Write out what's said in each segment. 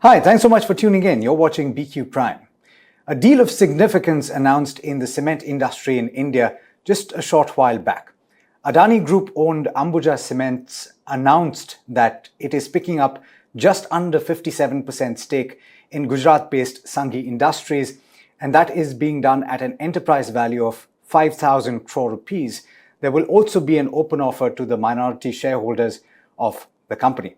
Hi, thanks so much for tuning in. You're watching BQ Prime. A deal of significance announced in the cement industry in India just a short while back. Adani Group owned Ambuja Cement announced that it is picking up just under 57% stake in Gujarat-based Sanghi Industries, and that is being done at an enterprise value of 5,000 crore rupees. There will also be an open offer to the minority shareholders of the company.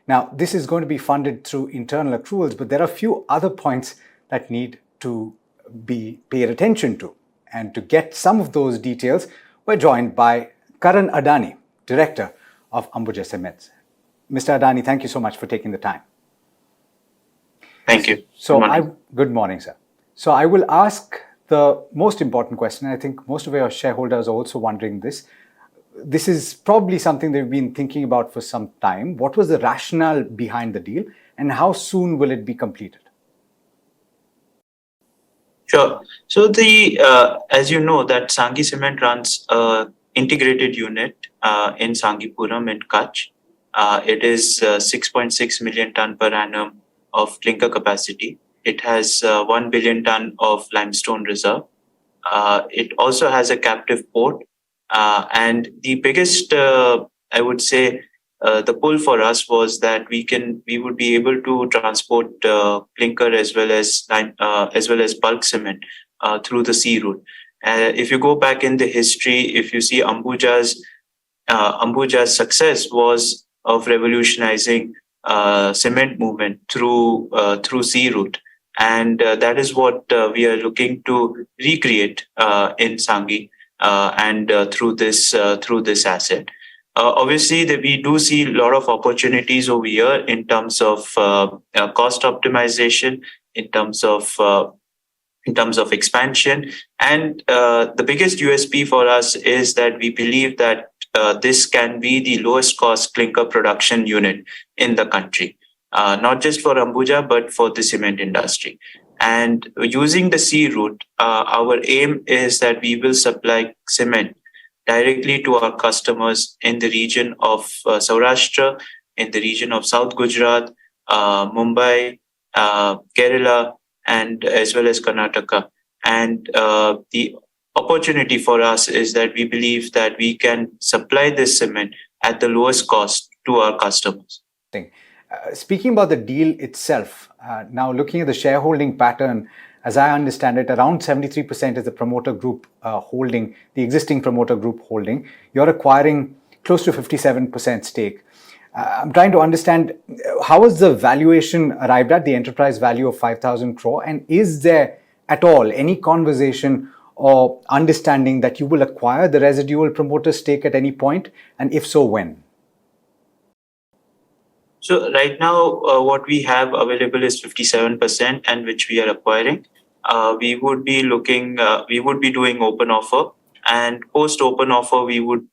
Now, this is going to be funded through internal accruals, but there are a few other points that need to be paid attention to. And to get some of those details, we're joined by Karan Adani, Director of Ambuja Cement. Mr. Adani, thank you so much for taking the time. Thank you. Good morning, sir. So I will ask the most important question. I think most of our shareholders are also wondering this. This is probably something they've been thinking about for some time. What was the rationale behind the deal and how soon will it be completed? Sure. So as you know, that Sanghi Cement runs an integrated unit in Sanghipuram in Kutch. It is 6.6 million ton per annum of clinker capacity. It has 1 billion ton of limestone reserve. It also has a captive port. And the biggest, I would say, the pull for us was that we would be able to transport clinker as well as bulk cement through the sea route. If you go back in the history, if you see Ambuja's success was of revolutionizing cement movement through sea route, and that is what we are looking to recreate in Sanghi. And through this asset. Obviously, we do see a lot of opportunities over here in terms of cost optimization, in terms of expansion, and the biggest USP for us is that we believe that this can be the lowest cost clinker production unit in the country, not just for Ambuja but for the cement industry. And using the sea route, our aim is that we will supply cement directly to our customers in the region of Saurashtra, in the region of South Gujarat, Mumbai, Kerala, and as well as Karnataka. And the opportunity for us is that we believe that we can supply this cement at the lowest cost to our customers. Speaking about the deal itself, now looking at the shareholding pattern, as I understand it, around 73% is the promoter group holding, the existing promoter group holding. You're acquiring close to 57% stake. I'm trying to understand how is the valuation arrived at, the enterprise value of 5,000 crore, and is there at all any conversation or understanding that you will acquire the residual promoter stake at any point, and if so, when? So right now, what we have available is 57%, and which we are acquiring. We would be doing open offer, and post open offer, we would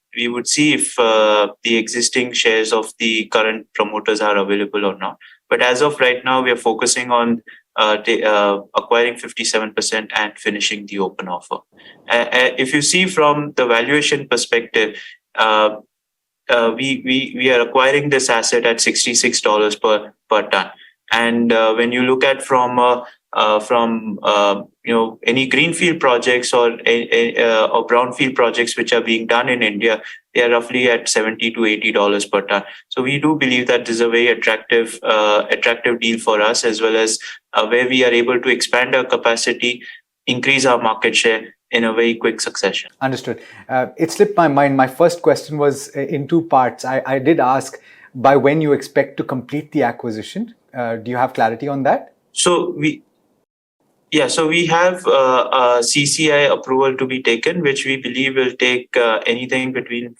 see if the existing shares of the current promoters are available or not. But as of right now, we are focusing on acquiring 57% and finishing the open offer. If you see from the valuation perspective, we are acquiring this asset at $66 per ton, and when you look at from any greenfield projects or brownfield projects which are being done in India, they are roughly at $70 to $80 per ton. So we do believe that this is a very attractive deal for us, as well as where we are able to expand our capacity, increase our market share in a very quick succession. Understood. It slipped my mind. My first question was in two parts. I did ask by when you expect to complete the acquisition. Do you have clarity on that? So we have a CCI approval to be taken, which we believe will take anything between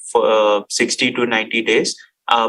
60 to 90 days.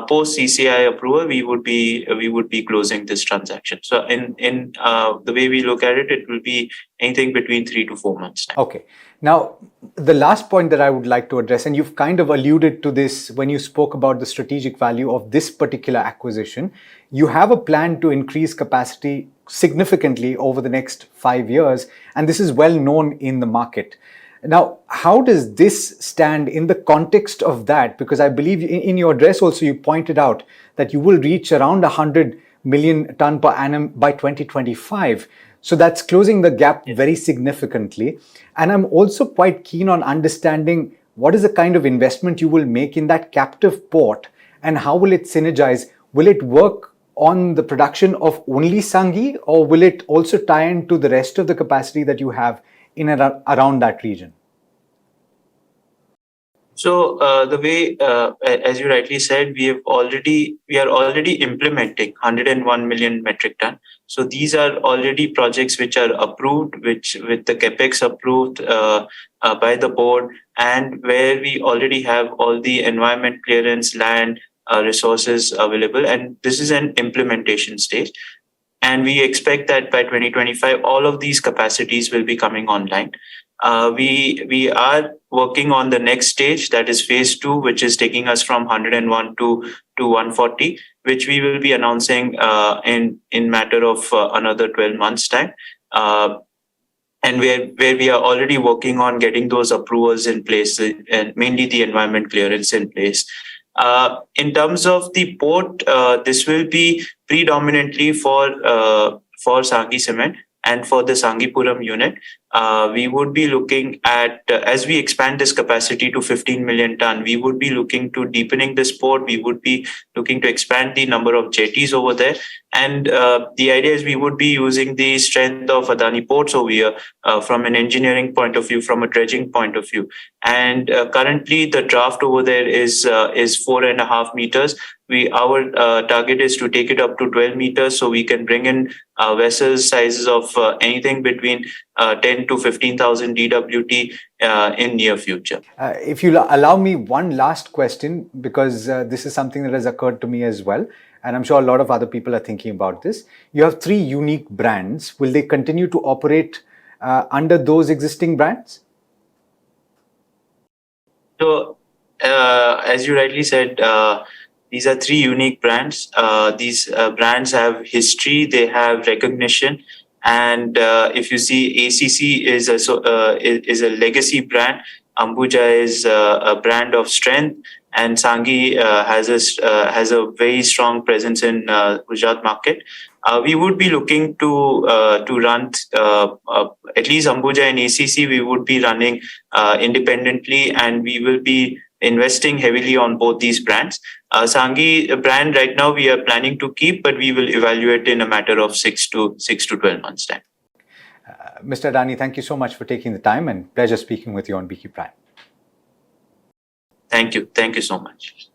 Post CCI approval, we would be closing this transaction. So in the way we look at it, it will be anything between 3 to 4 months. Okay. Now, the last point that I would like to address, and you've kind of alluded to this when you spoke about the strategic value of this particular acquisition, you have a plan to increase capacity significantly over the next 5 years, and this is well known in the market. Now, how does this stand in the context of that? Because I believe in your address also you pointed out that you will reach around 100 million ton per annum by 2025. So that's closing the gap very significantly. And I'm also quite keen on understanding what is the kind of investment you will make in that captive port and how will it synergize? Will it work on the production of only Sanghi, or will it also tie into the rest of the capacity that you have in and around that region? So the way, as you rightly said, we are already implementing 101 million metric ton. So these are already projects which are approved, which with the capex approved by the board, and where we already have all the environment clearance, land, resources available, and this is an implementation stage. And we expect that by 2025, all of these capacities will be coming online. We are working on the next stage, that is phase 2, which is taking us from 101 to 140, which we will be announcing in matter of another 12 months time. And where we are already working on getting those approvals in place, and mainly the environment clearance in place. In terms of the port, this will be predominantly for Sanghi Cement and for the Sanghipuram unit. We would be looking at, as we expand this capacity to 15 million ton, we would be looking to deepening this port. We would be looking to expand the number of jetties over there. And the idea is we would be using the strength of Adani ports over here from an engineering point of view, from a dredging point of view. And currently the draft over there is 4.5 meters. Our target is to take it up to 12 meters, so we can bring in vessels sizes of anything between 10 to 15,000 DWT in near future. If you allow me one last question, because this is something that has occurred to me as well, and I'm sure a lot of other people are thinking about this. You have 3 unique brands. Will they continue to operate under those existing brands? So, as you rightly said, these are 3 unique brands. These brands have history, they have recognition, and if you see, ACC is a legacy brand. Ambuja is a brand of strength, and Sanghi has a very strong presence in Gujarat market. We would be looking to run at least Ambuja and ACC. We would be running independently, and we will be investing heavily on both these brands. Sanghi brand right now we are planning to keep, but we will evaluate in a matter of 6 to 12 months time. Mr. Adani, thank you so much for taking the time, and pleasure speaking with you on BQ Prime. Thank you so much.